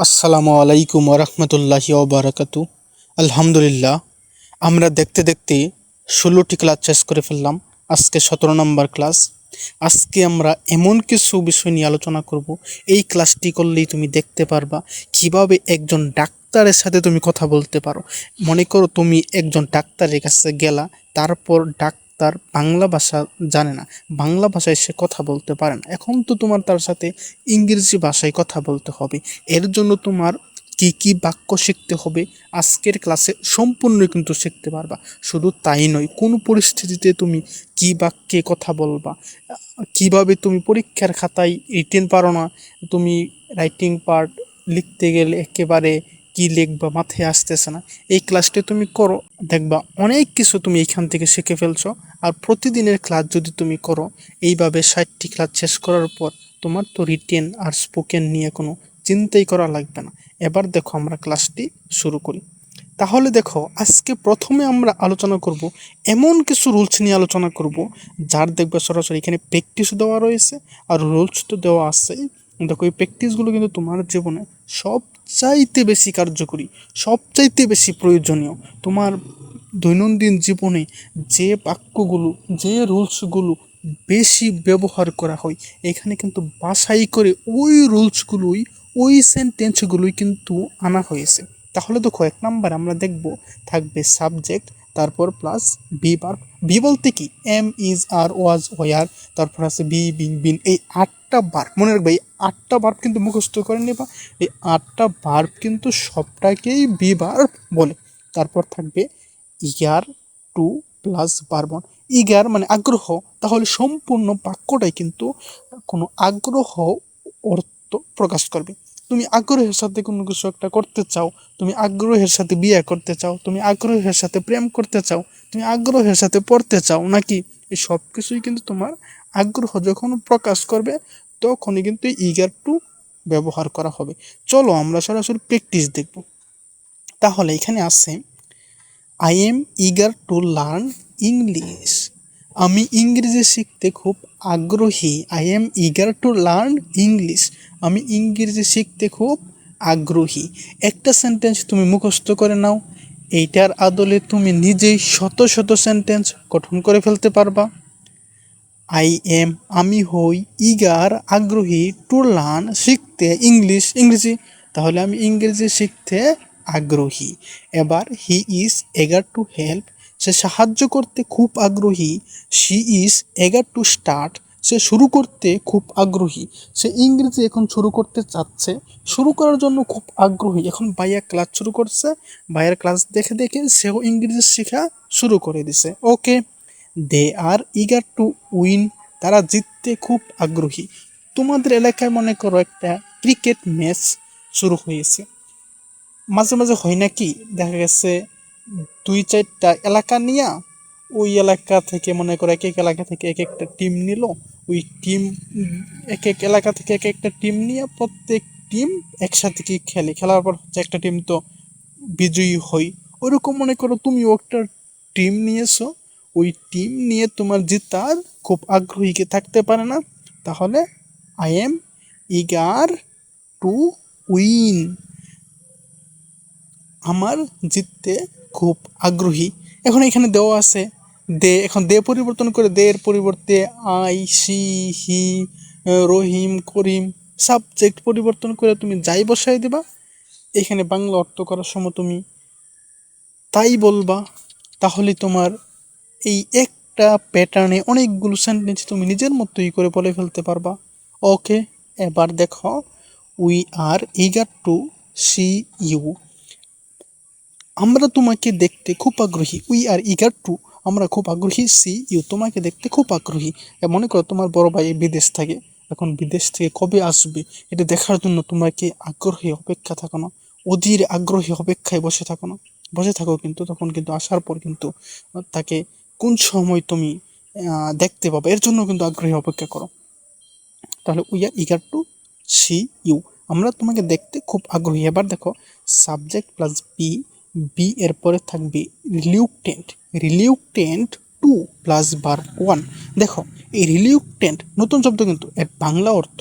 আসসালামু আলাইকুম ওরহমতুল্লাহি ওবারাকাতু। আলহামদুলিল্লাহ, আমরা দেখতে দেখতে 16টি ক্লাস শেষ করে ফেললাম। আজকে 17 নম্বর ক্লাস। আজকে আমরা এমন কিছু বিষয় নিয়ে আলোচনা করব, এই ক্লাসটি করলেই তুমি দেখতে পারবা কিভাবে একজন ডাক্তারের সাথে তুমি কথা বলতে পারো। মনে করো তুমি একজন ডাক্তারের কাছে গেলা, তারপর ডাক্তার বাংলা ভাষা জানে না, বাংলা ভাষায় সে কথা বলতে পারে না। এখন তো তোমার তার সাথে ইংরেজি ভাষায় কথা বলতে হবে। এর জন্য তোমার কি কি বাক্য শিখতে হবে আজকের ক্লাসে সম্পূর্ণ কিন্তু শিখতে পারবা। শুধু তাই নয়, কোন পরিস্থিতিতে তুমি কি বাক্যে কথা বলবা, কিভাবে তুমি পরীক্ষার খাতায় রিটেন পারো না, তুমি রাইটিং পার্ট লিখতে গেলে একেবারে কি লিখবা মাথায় আসতেছে না, এই ক্লাসটি তুমি করো, দেখবা অনেক কিছু তুমি এখান থেকে শিখে ফেলছো। আর প্রতিদিনের ক্লাস যদি তুমি করো, এইভাবে 60টি ক্লাস শেষ করার পর তোমার তো রিটেন আর স্পোকেন নিয়ে কোনো চিন্তাই করা লাগবে না। এবার দেখো আমরা ক্লাসটি শুরু করি। তাহলে দেখো, আজকে প্রথমে আমরা আলোচনা করব, এমন কিছু রুলস নিয়ে আলোচনা করব যার দেখবে সরাসরি এখানে প্র্যাকটিস দেওয়া রয়েছে আর রুলস তো দেওয়া আছে। দেখো, এই প্র্যাকটিসগুলো কিন্তু তোমার জীবনে সবচাইতে বেশি কার্যকরী, সবচাইতে বেশি প্রয়োজনীয়। তোমার দৈনন্দিন জীবনে যে বাক্যগুলো, যে রুলসগুলো বেশি ব্যবহার করা হয়, এখানে কিন্তু বাছাই করে ওই রুলসগুলোই, ওই সেন্টেন্সগুলোই কিন্তু আনা হয়েছে। তাহলে দেখো, 1 নাম্বার আমরা দেখব থাকবে সাবজেক্ট, তারপর প্লাস বি ভার্ব। বি বলতে কি? Am, is, are, was, were, তারপর আছে বি, বিন, বিন, এই 8টা ভার্ব মনে রাখবে। এই 8টা ভার্ব কিন্তু মুখস্থ করে নেবা। এই 8টা ভার্ব কিন্তু সবটাকেই বি ভার্ব বলে। তারপর থাকবে eager to plus verb on. Eager মানে আগ্রহ, তাহলে সম্পূর্ণ বাক্যটাই কিন্তু কোনো আগ্রহ অর্থ প্রকাশ করবে। তুমি আগ্রহের সাথে কোনো কিছু একটা করতে চাও, তুমি আগ্রহের সাথে বিয়ে করতে চাও, তুমি আগ্রহের সাথে প্রেম করতে চাও, তুমি আগ্রহের সাথে পড়তে চাও নাকি, এই সব কিছুই কিন্তু তোমার আগ্রহ যখন প্রকাশ করবে তখনই কিন্তু ইগার টু ব্যবহার করা হবে। চলো আমরা সরাসরি প্র্যাকটিস দেখব। তাহলে এখানে আছে I am eager to learn English. আমি ইংরেজি শিখতে খুব আগ্রহী। I am eager to learn English. আমি ইংরেজি শিখতে খুব আগ্রহী। একটা সেন্টেন্স তুমি মুখস্থ করে নাও, এইটার আদলে তুমি নিজেই শত শত সেন্টেন্স গঠন করে ফেলতে পারবা। আই এম আমি হই, ইগার আগ্রহী, টু লার্ন শিখতে, ইংলিশ ইংরেজি, তাহলে আমি ইংরেজি শিখতে আগ্রহী। এবার he is eager to help, সে সাহায্য করতে খুব আগ্রহী। She is eager to start, সে শুরু করতে খুব আগ্রহী। সে ইংরেজি এখন শুরু করতে চাচ্ছে, শুরু করার জন্য খুব আগ্রহী। এখন ভাইয়া ক্লাস শুরু করছে, ভাইয়ার ক্লাস দেখে দেখে সেও ইংরেজি শেখা শুরু করে দিছে। ওকে। দে আর ইগার টু উইন, তারা জিততে খুব আগ্রহী। তোমাদের এলাকায় মনে করো একটা ক্রিকেট ম্যাচ শুরু হয়েছে, মাঝে মাঝে হয় নাকি, দেখা গেছে 2-4টা এলাকা নিয়ে, ওই এলাকা থেকে মনে করো এক এক এলাকা থেকে এক একটা টিম নিল। ওই টিম এক এক এলাকা থেকে এক একটা টিম নিয়ে প্রত্যেক টিম একসাথে কি খেলে, খেলার পর হচ্ছে একটা টিম তো বিজয়ী হই। ওইরকম মনে করো তুমিও একটা টিম নিয়েছো, ওই টিম নিয়ে তোমার জেতার খুব আগ্রহী কে থাকতে পারে না। তাহলে I am eager to win, আমার জিততে খুব আগ্রহী। এখন এখানে দেওয়া আছে দে, এখন দে পরিবর্তন করে দে এর পরিবর্তে I, she, he, Rahim, Karim, subject পরিবর্তন করে তুমি যাই বসাই দেবা। এখানে বাংলা অর্থ করার সময় তুমি তাই বলবা। তাহলে তোমার এই একটা প্যাটার্নে অনেকগুলো সেন্টেন্স তুমি নিজের মতোই করে বলে ফেলতে পারবা। ওকে। এবার দেখো, we are eager to see you, আমরা তোমাকে দেখতে খুব আগ্রহী। উই আর ইগার টু, আমরা খুব আগ্রহী। সি ইউ, তোমাকে দেখতে খুব আগ্রহী। মনে করো তোমার বড় ভাই বিদেশ থাকে, এখন বিদেশ থেকে কবে আসবে এটা দেখার জন্য তোমাকে আগ্রহী অপেক্ষা থাকো না, অধীর আগ্রহী অপেক্ষায় বসে থাকো না, বসে থাকো। কিন্তু তখন কিন্তু আসার পর কিন্তু তাকে কোন সময় তুমি দেখতে পাবে, এর জন্য কিন্তু আগ্রহী অপেক্ষা করো। তাহলে we are eager to see you, আমরা তোমাকে দেখতে খুব আগ্রহী। এবার দেখো, সাবজেক্ট প্লাস বি, বি এর পরে থাকবে রিলিউকটেন্ট, রিলিউকটেন্ট টু প্লাস ভার্ব ওয়ান। দেখো, এই রিলিউকটেন্ট নতুন শব্দ কিন্তু এর বাংলা অর্থ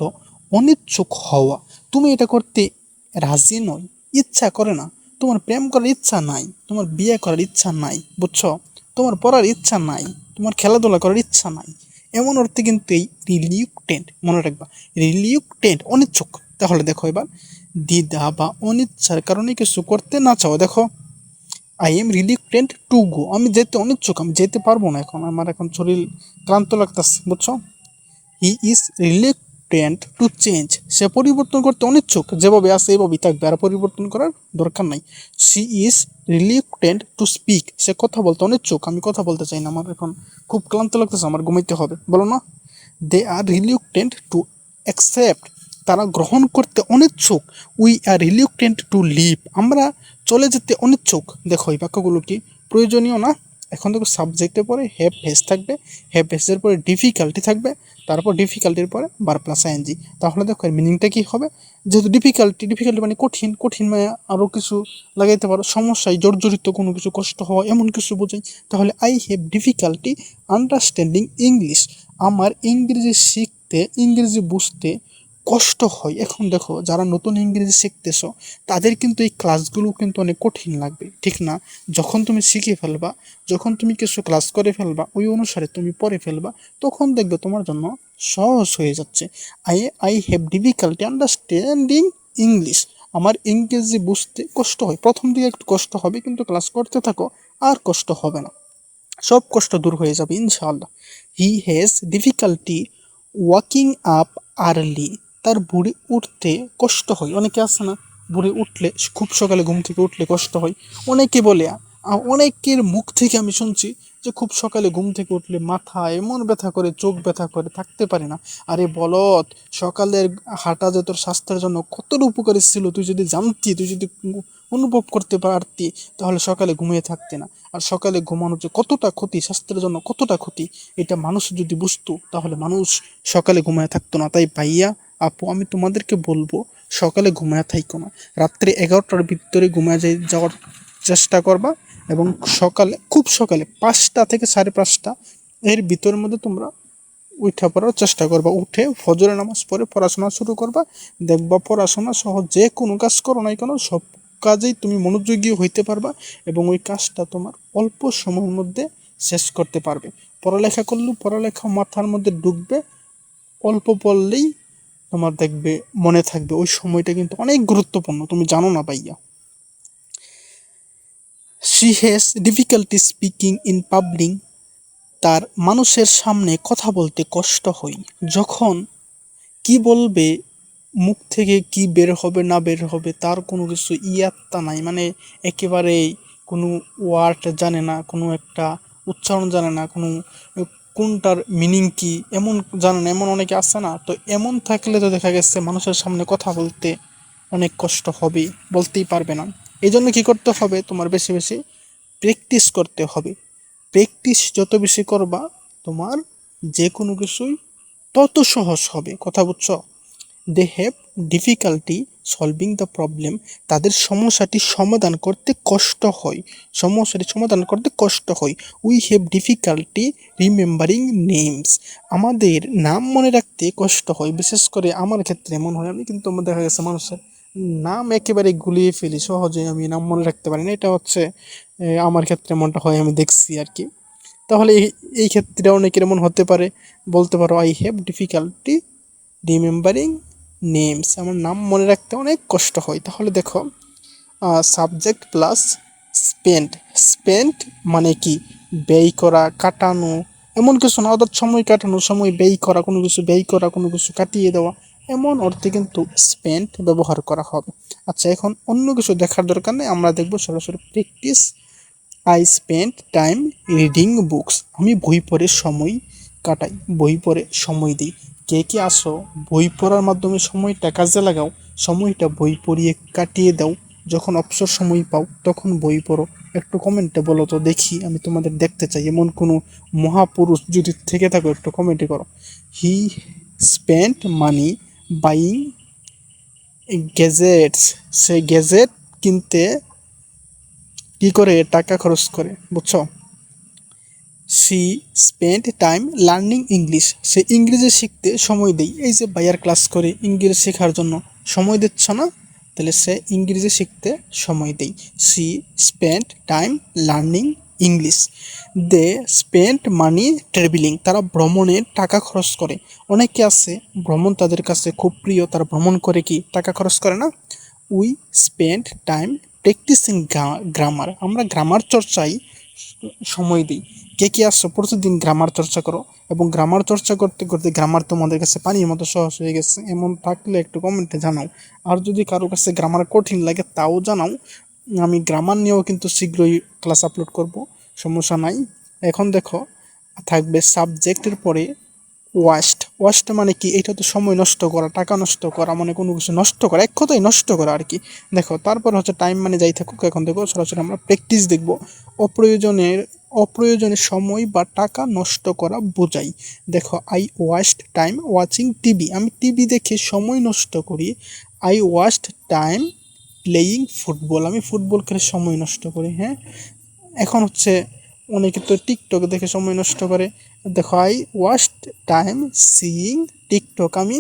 অনিচ্ছুক হওয়া। তুমি এটা করতে রাজি নয়, ইচ্ছা করে না, তোমার প্রেম করার ইচ্ছা নাই, তোমার বিয়ে করার ইচ্ছা নাই, বুঝছো, তোমার পড়ার ইচ্ছা নাই, তোমার খেলাধুলা করার ইচ্ছা নাই, এমন অর্থে কিন্তু এই রিলিউকটেন্ট, মনে রাখবা, রিলিউকটেন্ট অনিচ্ছুক। তাহলে দেখো এবার, দ্বিধা বা অনিচ্ছার কারণে কিছু করতে না চাও। দেখো, আই এম রিলিকটেন্ট টু গো, আমি যেতে অনিচ্ছুক, আমি যেতে পারবো না এখন, আমার এখন শরীর ক্লান্ত লাগতেছে, বুঝছো। হি ইজ রিলেক্টেন্ট টু চেঞ্জ, সে পরিবর্তন করতে অনিচ্ছুক, যেভাবে আছে এইভাবেই থাকবে, আর পরিবর্তন করার দরকার নাই। সি ইজ রিলেক্টেন্ট টু স্পিক, সে কথা বলতে অনিচ্ছুক, আমি কথা বলতে চাই না, আমার এখন খুব ক্লান্ত লাগতেছে, আমার ঘুমাইতে হবে, বলো না। দে আর রিলেক্টেন্ট টু অ্যাকসেপ্ট, তারা গ্রহণ করতে অনিচ্ছুক। উই আর রিলেক্টেন্ট টু লিভ, আমরা চলে যেতে অনিচ্ছুক। দেখো এই বাক্যগুলো কি প্রয়োজনীয় না? এখন দেখো সাবজেক্টের পরে হ্যাভ ভেস থাকবে, হ্যাভ ভেসের পরে ডিফিকাল্টি থাকবে, তারপর ডিফিকাল্টির পরে বার প্লাস আইএনজি। তাহলে দেখো এর মিনিংটা কি হবে? যেহেতু ডিফিকাল্টি, ডিফিকাল্টি মানে কঠিন, কঠিন মানে আরও কিছু লাগাইতে পারো, সমস্যায় জর্জরিত কোনো কিছু, কষ্ট হওয়া, এমন কিছু বোঝাই। তাহলে I have difficulty understanding English, আমার ইংরেজি শিখতে, ইংরেজি বুঝতে কষ্ট হয়। এখন দেখো যারা নতুন ইংরেজি শিখতেছো তাদের কিন্তু এই ক্লাসগুলো কিন্তু অনেক কঠিন লাগবে, ঠিক না? যখন তুমি শিখে ফেলবা, যখন তুমি কিছু ক্লাস করে ফেলবা, ওই অনুসারে তুমি পড়ে ফেলবা, তখন দেখবে তোমার জন্য সহজ হয়ে যাচ্ছে। I I have difficulty understanding English, আমার ইংরেজি বুঝতে কষ্ট হয়। প্রথম দিকে একটু কষ্ট হবে, কিন্তু ক্লাস করতে থাকো, আর কষ্ট হবে না, সব কষ্ট দূর হয়ে যাবে ইনশাআল্লাহ। He has difficulty walking up early, তার ভোরে উঠতে কষ্ট হয়। অনেকে আছে না, ভোরে উঠলে, খুব সকালে ঘুম থেকে উঠলে কষ্ট হয়। অনেকে বলে, অনেকের মুখ থেকে আমি শুনছি যে খুব সকালে ঘুম থেকে উঠলে মাথা এমন ব্যথা করে, চোখ ব্যথা করে, থাকতে পারে না। আরে বলত, সকালের হাঁটা যে তোর স্বাস্থ্যের জন্য কতটা উপকারী ছিল, তুই যদি জানতি, তুই যদি অনুভব করতে পারতি, তাহলে সকালে ঘুমিয়ে থাকতে না। আর সকালে ঘুমানো যে কতটা ক্ষতি, স্বাস্থ্যের জন্য কতটা ক্ষতি, এটা মানুষ যদি বুঝতো, তাহলে মানুষ সকালে ঘুমিয়ে থাকতো না। তাই ভাইয়া, আপু, আমি তোমাদেরকে বলবো, সকালে ঘুমিয়ে থাইকো না, রাত্রে 11টার ভিতরে ঘুমিয়ে যাওয়ার চেষ্টা করবা, এবং সকালে, খুব সকালে 5টা থেকে 5:30 এর ভিতরের মধ্যে তোমরা উঠে পড়ার চেষ্টা করবা। উঠে ফজরের নামাজ পড়ে পড়াশোনা শুরু করবা। দেখবা পড়াশোনা সহ যে কোনো কাজ করো না কেন, সব কাজেই তুমি মনোযোগী হইতে পারবা, এবং ওই কাজটা তোমার অল্প সময়ের মধ্যে শেষ করতে পারবে। পড়ালেখা করলেও পড়ালেখা মাথার মধ্যে ঢুকবে, অল্প পড়লেই তোমার দেখবে মনে থাকবে। ওই সময়টা কিন্তু অনেক গুরুত্বপূর্ণ, তুমি জানো না ভাইয়া। She has difficulty speaking in public, তার মানুষের সামনে কথা বলতে কষ্ট হয়। যখন কি বলবে, মুখ থেকে কি বের হবে না বের হবে, তার কোনো কিছু ইয়াত্তা নাই, মানে একেবারেই কোনো ওয়ার্ড জানে না, কোনো একটা উচ্চারণ জানে না, কোনো কোনটার মিনিং কি এমন জানে না, এমন অনেকে আছে না। তো এমন থাকলে তো দেখা গেছে মানুষের সামনে কথা বলতে অনেক কষ্ট হবে, বলতেই পারবে না। এই জন্য কী করতে হবে, তোমার বেশি বেশি প্র্যাকটিস করতে হবে। প্র্যাকটিস যত বেশি করবা, তোমার যে কোনো কিছুই তত সহজ হবে, কথা বুঝছো। They have difficulty solving the problem, তাদের সমস্যাটি সমাধান করতে কষ্ট হয়, সমস্যাটি সমাধান করতে কষ্ট হয়। We have difficulty remembering names, আমাদের নাম মনে রাখতে কষ্ট হয়। বিশেষ করে আমার ক্ষেত্রে এমন হয়, আমি কিন্তু আমার দেখা গেছে মানুষের নাম একেবারে গুলিয়ে ফেলি, সহজে আমি নাম মনে রাখতে পারি না। এটা হচ্ছে আমার ক্ষেত্রে এমনটা হয়, আমি দেখছি আর কি। তাহলে এই ক্ষেত্রে অনেকের এমন হতে পারে, বলতে পারো I have difficulty remembering names, আমার নাম মনে রাখতে অনেক কষ্ট হয়। তাহলে দেখো, সাবজেক্ট প্লাস স্পেন্ট, স্পেন্ট মানে কি, ব্যয় করা, কাটানো, এমন কিছু না, অর্থাৎ সময় কাটানো, সময় ব্যয় করা, কোনো কিছু ব্যয় করা, কোনো কিছু কাটিয়ে দেওয়া, এমন অর্থে কিন্তু স্পেন্ট ব্যবহার করা হবে। আচ্ছা, এখন অন্য কিছু দেখার দরকার নেই, আমরা দেখব সরাসরি practice. I spend time reading books, আমি বই পড়ে সময় কাটাই, বই পড়ে সময় দিই। কে কে আসো, বই পড়ার মাধ্যমে সময়টা কাজে লাগাও, সময়টা বই পড়িয়ে কাটিয়ে দাও। যখন অবসর সময় পাও তখন বই পড়ো। একটু কমেন্টে বলো তো দেখি, আমি তোমাদের দেখতে চাই, এমন কোনো মহাপুরুষ যদি থেকে থাকো একটু কমেন্টে করো। He spend money buying gadgets, সে গ্যাজেট কিনতে কি করে, টাকা খরচ করে, বুঝছো। She spend time learning English, সে ইংরেজি শিখতে সময় দেয়। এই যে ভাইয়ার ক্লাস করে ইংরেজি শেখার জন্য সময় দিচ্ছ না, তাহলে সে ইংরেজি শিখতে সময় দেয়। She spend time learning English. They spend money travelling, তারা ভ্রমণে টাকা খরচ করে। অনেকে আছে ভ্রমণ তাদের কাছে খুব প্রিয়, তারা ভ্রমণ করে কি টাকা খরচ করে না। We spend time practising grammar, আমরা গ্রামার চর্চায় সময় দিই। কে কে আসছো প্রতিদিন গ্রামার চর্চা করো, এবং গ্রামার চর্চা করতে করতে গ্রামার তোমাদের কাছে পানির মতো সহজ হয়ে গেছে, এমন থাকলে একটু কমেন্টে জানাও। আর যদি কারো কাছে গ্রামার কঠিন লাগে তাও জানাও, আমি গ্রামার নিয়েও কিন্তু শীঘ্রই ক্লাস আপলোড করব, সমস্যা নাই। এখন দেখো থাকবে সাবজেক্টের পরে ওয়াস্ট। ওয়াস্ট মানে কি, এটা তো সময় নষ্ট করা, টাকা নষ্ট করা, মানে কোনো কিছু নষ্ট করা, এক কথাই নষ্ট করা আর কি। দেখো তারপর হচ্ছে টাইম মানে যাই থাকুক, এখন দেখো সরাসরি আমরা প্র্যাকটিস দেখব। অপ্রয়োজনে সময় বা টাকা নষ্ট করা বোঝাই। দেখো I waste time watching TV, আমি টিভি দেখে সময় নষ্ট করি। I waste time playing football, আমি ফুটবল খেলে সময় নষ্ট করি। হ্যাঁ, এখন হচ্ছে অনেকে তো টিকটক দেখে সময় নষ্ট করে। দেখো I waste time seeing TikTok, আমি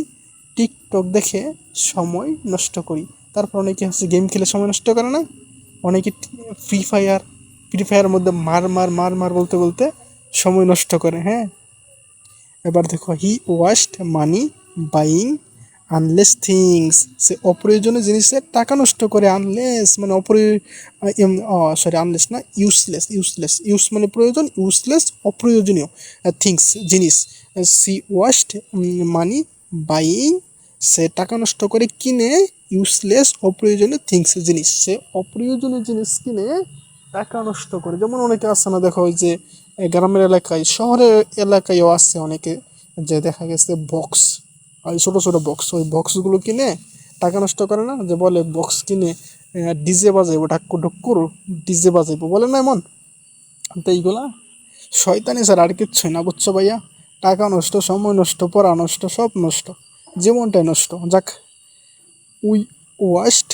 টিকটক দেখে সময় নষ্ট করি। তারপর অনেকে হচ্ছে গেম খেলে সময় নষ্ট করে না, অনেকে ফ্রি ফায়ার মধ্যে মার মার মার মার বলতে বলতে সময় নষ্ট করে। হ্যাঁ, এবার দেখো he waste money buying unless things, সে অপ্রয়োজনীয় জিনিসের টাকা নষ্ট করে। আনলেস মানে আনলেস না, ইউজ মানে প্রয়োজন, ইউজলেস অপ্রয়োজনীয় থিংস জিনিস। সি ওয়াস্ট মানি বাইং, সে টাকা নষ্ট করে কিনে ইউজলেস অপ্রয়োজনীয় থিংস জিনিস, সে অপ্রয়োজনীয় জিনিস কিনে টাকা নষ্ট করে। যেমন অনেকে আছে না, দেখো ওই যে গ্রামের এলাকায়, শহরের এলাকায়ও আছে অনেকে, যে দেখা গেছে বক্স, ওই ছোটো ছোটো বক্স, ওই বক্সগুলো কিনে টাকা নষ্ট করে না, যে বলে বক্স কিনে ডিজে বাজাইবো, ডাক্কু ডক্কুর ডিজে বাজাইবো, বলে না এমন। তো এইগুলা শয়তানি স্যার, আর কিচ্ছুই না, বুঝছো ভাইয়া। টাকা নষ্ট, সময় নষ্ট, পড়া নষ্ট, সব নষ্ট, জীবনটাই নষ্ট। যাক, we waste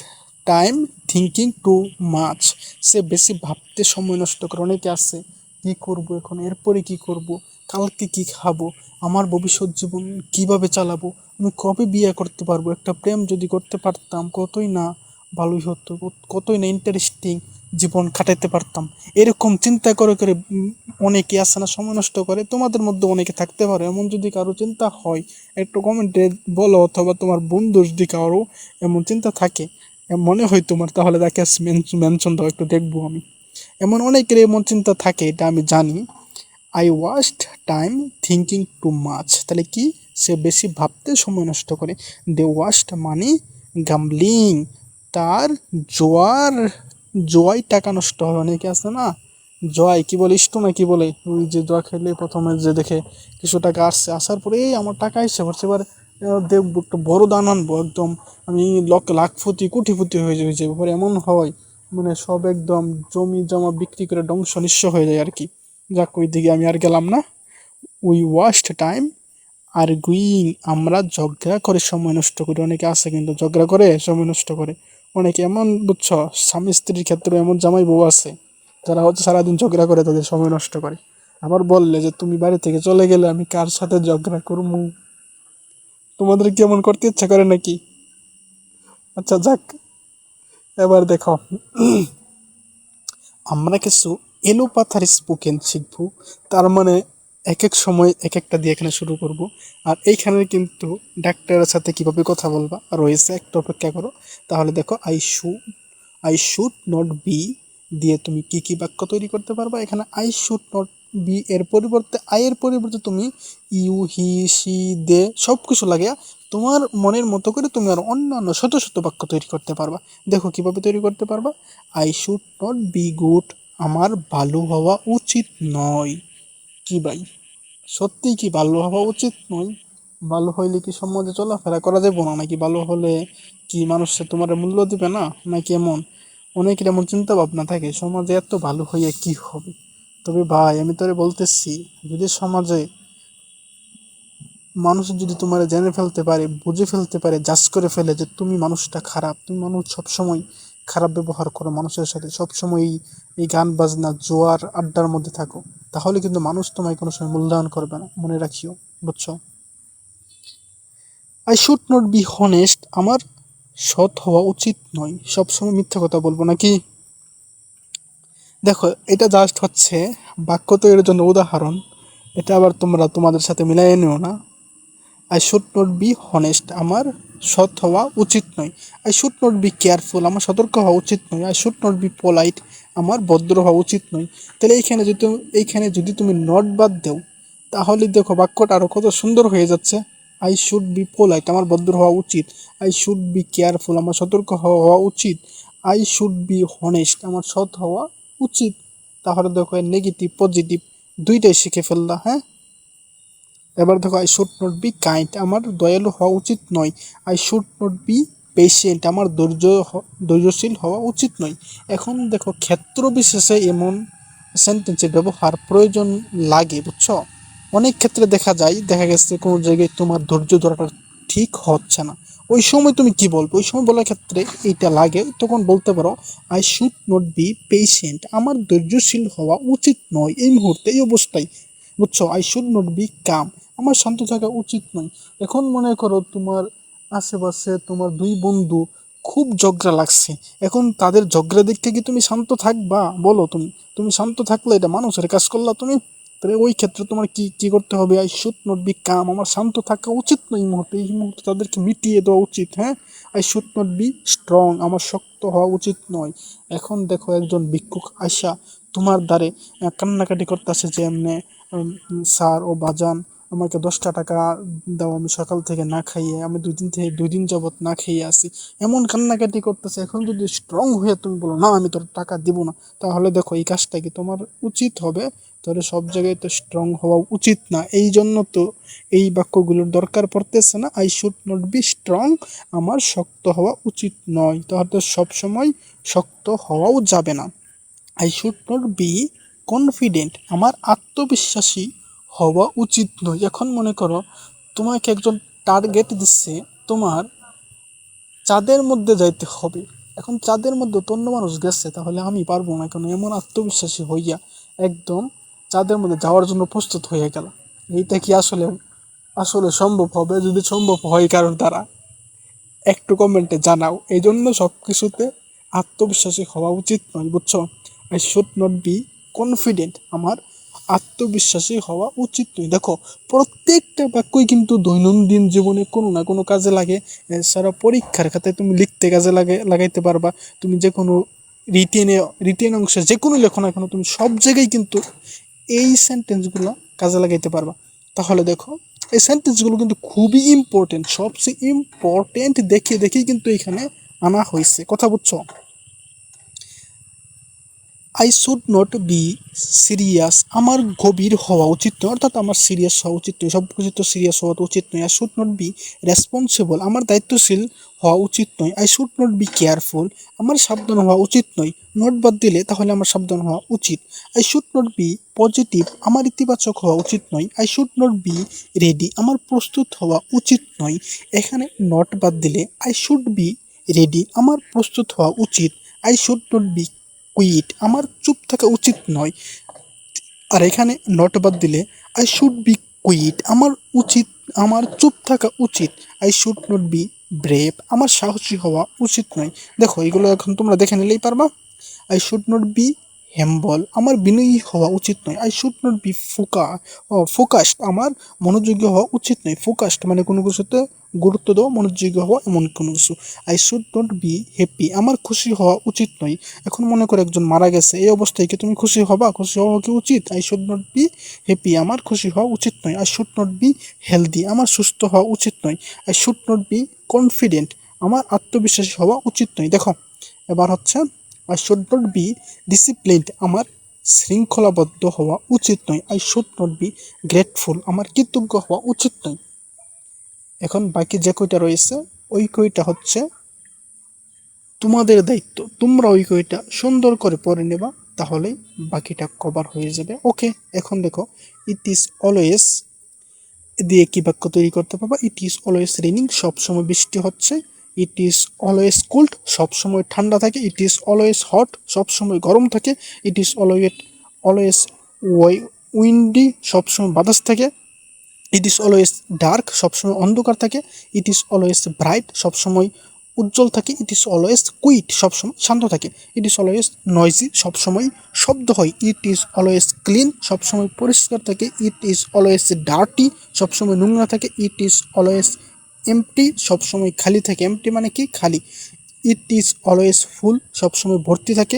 time thinking too much, সে বেশি ভাবতে সময় নষ্ট করে। অনেকে আছে কী করবো এখন, এরপরে কি করব, কালকে কি খাবো, আমার ভবিষ্যৎ জীবন কিভাবে চালাবো, আমি কবে বিয়ে করতে পারবো, একটা প্রেম যদি করতে পারতাম কতই না ভালোই হতো, কতই না ইন্টারেস্টিং জীবন কাটাতে পারতাম। এরকম চিন্তা করে করে অনেকে আসে না সময় নষ্ট করে। তোমাদের মধ্যে অনেকে থাকতে পারে এমন, যদি কারো চিন্তা হয় একটু কমেন্টে বলো, অথবা তোমার বন্ধুর যদি কারো এমন চিন্তা থাকে, মনে হয় তোমার, তাহলে তাকে মেনশন দাও, একটু দেখবো আমি। এমন অনেকের এমন চিন্তা থাকে, এটা আমি জানি। I waste time thinking too much, তাহলে কি, সে বেশি ভাবতে সময় নষ্ট করে। দে ওয়াস্ট মানি গ্যাম্বলিং, তার জোয়াই টাকা নষ্ট হয়। অনেকে আছে না, জয় কি বলে, ইষ্ট না কি বলে, ওই যে জয় খেলে প্রথমে যে দেখে কিছু টাকা আসছে, আসার পরে আমার টাকা এসে পড়ছে, এবার দেখবো একটা বড় দান আনবো, একদম আমি লাখপতি কোটিপতি হয়ে যাবে। এবার এমন হয় মানে সব একদম জমি জমা বিক্রি করে ধ্বংস নিঃস্ব হয়ে যায় আর কি। যাক, ওই দিকে আমি আর গেলাম না। উই ওয়াস্ট টাইম আর্গুইং, আমরা ঝগড়া করে সময় নষ্ট করি। অনেকে আছে কিন্তু ঝগড়া করে সময় নষ্ট করে। অনেকে এমন, বুঝছো, স্বামী স্ত্রীর ক্ষেত্রে এমন জামাই বউ আছে যারা হচ্ছে সারাদিন ঝগড়া করে তাদের সময় নষ্ট করে। আবার বললে যে তুমি বাড়ি থেকে চলে গেলে আমি কার সাথে ঝগড়া করবো। তোমাদের কি এমন করতে ইচ্ছা করে নাকি? আচ্ছা যাক, এবার দেখো আমরা কিছু এলোপাথার স্পোকেন শিখবো। তার মানে এক এক সময় এক একটা দিয়ে এখানে শুরু করব। আর এইখানে কিন্তু ডাক্তারের সাথে কিভাবে কথা বলবা রয়েছে, একটু অপেক্ষা করো। তাহলে দেখো আই শুড নট বি দিয়ে তুমি কি কি বাক্য তৈরি করতে পারবা। এখানে আই শুড নট বি এর পরিবর্তে, আয়ের পরিবর্তে তুমি ইউ হি সি দে সব কিছু লাগে তোমার মনের মতো করে তুমি আর অন্যান্য শত শত বাক্য তৈরি করতে পারবা। দেখো কিভাবে তৈরি করতে পারবা। I should not be good, আমার ভালো হওয়া উচিত নয়। কি ভাই, সত্যি কি ভালো হওয়া উচিত নয়? ভালো হইলে কি সমাজে চলাফেরা করা যাবে না নাকি? ভালো হলে কি মানুষ তোমার মূল্য দিবে না নাকি? এমন অনেকের এমন চিন্তা ভাবনা থাকে, সমাজে এত ভালো হইয়া কি হবে। তবে ভাই আমি তোরে বলতেছি, যদি সমাজে মানুষ যদি তোমার জেনে ফেলতে পারে, বুঝে ফেলতে পারে, জাজ করে ফেলে যে তুমি মানুষটা খারাপ, তুমি মানুষ সবসময় খারাপ ব্যবহার করো মানুষের সাথে, সবসময় এই গান বাজনা জোয়ার আড্ডার মধ্যে থাকো, তাহলে কিন্তু মানুষ তোমায় কোনো সময় মূল্যায়ন করবে না, মনে রাখিও, বুঝছো। I should not be honest, আমার সৎ হওয়া উচিত নয়। সবসময় মিথ্যা কথা বলবো নাকি? দেখো, এটা জাস্ট হচ্ছে বাক্য তৈরির জন্য উদাহরণ। এটা আবার তোমরা তোমাদের সাথে মিলাইয়ে নিও না। I should not be honest, আমার সৎ হওয়া উচিত নয়। I should not be careful, আমার সতর্ক হওয়া উচিত নয়। I should not be polite, আমার ভদ্র হওয়া উচিত নয়। তাহলে এইখানে যদি তুমি নট বাদ দেও, তাহলে দেখো বাক্যটা আরো কত সুন্দর হয়ে যাচ্ছে। আই শুড বি পোলাইট, আমার ভদ্র হওয়া উচিত। আই শুড বি কেয়ারফুল, আমার সতর্ক হওয়া উচিত। আই শুড বি হনেস্ট, আমার সৎ হওয়া উচিত। তাহলে দেখো এর নেগেটিভ পজিটিভ দুইটাই শিখে ফেললা। হ্যাঁ, এবার দেখো, I should not be kind, আমার দয়ালু হওয়া উচিত নয়। I should not be patient, আমার ধৈর্যশীল হওয়া উচিত নয়। এখন দেখো, ক্ষেত্র বিশেষে এমন সেন্টেন্সের ব্যবহার প্রয়োজন লাগে, বুঝছো? অনেক ক্ষেত্রে দেখা গেছে কোনো জায়গায় তোমার ধৈর্য ধরাটা ঠিক হচ্ছে না। ওই সময় তুমি কি বলবো? ওই সময় বলার ক্ষেত্রে এইটা লাগে, তখন বলতে পারো I should not be patient, আমার ধৈর্যশীল হওয়া উচিত নয় এই মুহূর্তে, এই অবস্থায়। বুঝছো? আই শুড নট বি কাম, আমার শান্ত থাকা উচিত নয়। এখন মনে করো তোমার আশেপাশে তোমার দুই বন্ধু খুব ঝগড়া লাগছে। এখন তাদের ঝগড়া দেখতে কি তুমি শান্ত থাকবা? বলো, তুমি শান্ত থাকলে এটা মানুষের কাজ করলা তুমি। তাহলে ওই ক্ষেত্রে তোমার কি কি করতে হবে? আই শুড নট বি কাম, আমার শান্ত থাকা উচিত নয় এই মুহূর্তে তাদেরকে মিটিয়ে দেওয়া উচিত। হ্যাঁ, I should not be strong, আমার শক্ত হওয়া উচিত নয়। এখন দেখো, একজন ভিক্ষুক আইসা তোমার দ্বারে কান্নাকাটি করতেছে যে এমনি, স্যার ও বাজান, আমাকে 10টা টাকা দাও, আমি সকাল থেকে না খাইয়ে, আমি 2 দিন যাবত না খেয়ে আছি। এমন কান্নাকাটি করতেছে। এখন যদি স্ট্রং হয়ে তুমি বলো না আমি তোর টাকা দিব না, তাহলে দেখো এই কাজটা কি তোমার উচিত হবে? তাহলে সব জায়গায় তো স্ট্রং হওয়া উচিত না। এই জন্য তো এই বাক্যগুলোর দরকার পড়তেছে না। I should not be strong, আমার শক্ত হওয়া উচিত নয়। তাহলে সব সময় শক্ত হওয়াও যাবে না। I should not be confident, আমার আত্মবিশ্বাসী হওয়া উচিত নয়। এখন মনে করো তোমাকে একজন টার্গেট দিচ্ছে, তোমার চাঁদের মধ্যে যাইতে হবে। এখন চাঁদের মধ্যে তো অন্য মানুষ গেছে, তাহলে আমি পারবো না কেন? এমন আত্মবিশ্বাসী হইয়া একদম চাঁদের মধ্যে যাওয়ার জন্য প্রস্তুত হয়ে গেল। এইটা কি আসলে আসলে সম্ভব হবে? যদি সম্ভব হয় কারণ তারা একটু কমেন্টে জানাও। এই জন্য সব কিছুতে আত্মবিশ্বাসী হওয়া উচিত নয়, বুঝছো? I should not be confident, আমার আত্মবিশ্বাসী হওয়া উচিত নয়। দেখো, প্রত্যেকটা বাক্যই কিন্তু দৈনন্দিন জীবনে কোনো না কোনো কাজে লাগে। এছাড়া পরীক্ষার খাতায় তুমি লিখতে কাজে লাগাইতে পারবা। তুমি যে কোনো রিটেন অংশে যে কোনো লেখো না কেন, তুমি সব জায়গায় কিন্তু এই সেন্টেন্সগুলো কাজে লাগাইতে পারবা। তাহলে দেখো, এই সেন্টেন্সগুলো কিন্তু খুবই ইম্পর্টেন্ট, সবচেয়ে ইম্পর্টেন্ট দেখেই কিন্তু এখানে আনা হয়েছে। কথা বুঝছো? I should not be serious, আমার গভীর হওয়া উচিত নয়, অর্থাৎ আমার সিরিয়াস হওয়া উচিত নয়। সব কিছু তো সিরিয়াস হওয়া তো উচিত নয়। I should not be responsible, আমার দায়িত্বশীল হওয়া উচিত নয়। I should not be careful, আমার সাবধান হওয়া উচিত নয়। নট বাদ দিলে তাহলে আমার সাবধান হওয়া উচিত। I should not be positive, আমার ইতিবাচক হওয়া উচিত নয়। I should not be ready, আমার প্রস্তুত হওয়া উচিত নয়। এখানে নট বাদ দিলে আই শুড বি রেডি, আমার প্রস্তুত হওয়া উচিত। I should not be quiet, আমার চুপ থাকা উচিত নয়। আর এখানে নট বাদ দিলে আই শুড বি কুইট, আমার চুপ থাকা উচিত। I should not B brave, আমার সাহসী হওয়া উচিত নয়। দেখো, এগুলো এখন তোমরা দেখে নিলেই পারবা। আই শুড নট বি হেম্বল, আমার বিনয়ী হওয়া উচিত নয়। I should not B focused, আমার মনোযোগী হওয়া উচিত নয়। ফোকাসড মানে কোনো কিছুতে গুরুত্ব দেওয়া, মনোযোগী হওয়া, এমন কোনো কিছু। I should not be happy, আমার খুশি হওয়া উচিত নয়। এখন মনে করো একজন মারা গেছে, এই অবস্থায় কি তুমি খুশি হবা? খুশি হওয়া কি উচিত? I should not be happy, আমার খুশি হওয়া উচিত নয়। I should not be healthy, আমার সুস্থ হওয়া উচিত নয়। I should not be confident, আমার আত্মবিশ্বাসী হওয়া উচিত নয়। দেখো, এবার হচ্ছে I should not be disciplined, আমার শৃঙ্খলাবদ্ধ হওয়া উচিত নয়। I should not be grateful, আমার কৃতজ্ঞ হওয়া উচিত নয়। এখন বাকি যে কয়টা রয়েছে, ওই কয়টা হচ্ছে তোমাদের দায়িত্ব। তোমরা ওই কয়টা সুন্দর করে পড়ে নেবা, তাহলেই বাকিটা কভার হয়ে যাবে। ওকে, এখন দেখো, ইট ইজ অলওয়েজ দিয়ে কি বাক্য তৈরি করতে পারবা? ইট ইজ অলওয়েজ রেনিং, সবসময় বৃষ্টি হচ্ছে। ইট ইজ অলওয়েজ কোল্ড, সবসময় ঠান্ডা থাকে। ইট ইজ অলওয়েজ হট, সবসময় গরম থাকে। ইট ইজ অলওয়েজ উইন্ডি, সবসময় বাতাস থাকে। ইট ইজ অলওয়েজ ডার্ক, সবসময় অন্ধকার থাকে। ইট ইজ অলওয়েজ ব্রাইট, সবসময় উজ্জ্বল থাকে, ইট ইজ অলওয়েজ কুইট সবসময় শান্ত থাকে, ইট ইজ অলওয়েজ নয়েজি সবসময় শব্দ হয়, ইট ইজ অলওয়েজ ক্লিন সবসময় পরিষ্কার থাকে, ইট ইজ অলওয়েজ ডার্টি সবসময় নোংরা থাকে, ইট ইজ অলওয়েজ এমটি সবসময় খালি থাকে, এমটি মানে কি খালি, ইট ইজ অলওয়েজ ফুল সবসময় ভর্তি থাকে,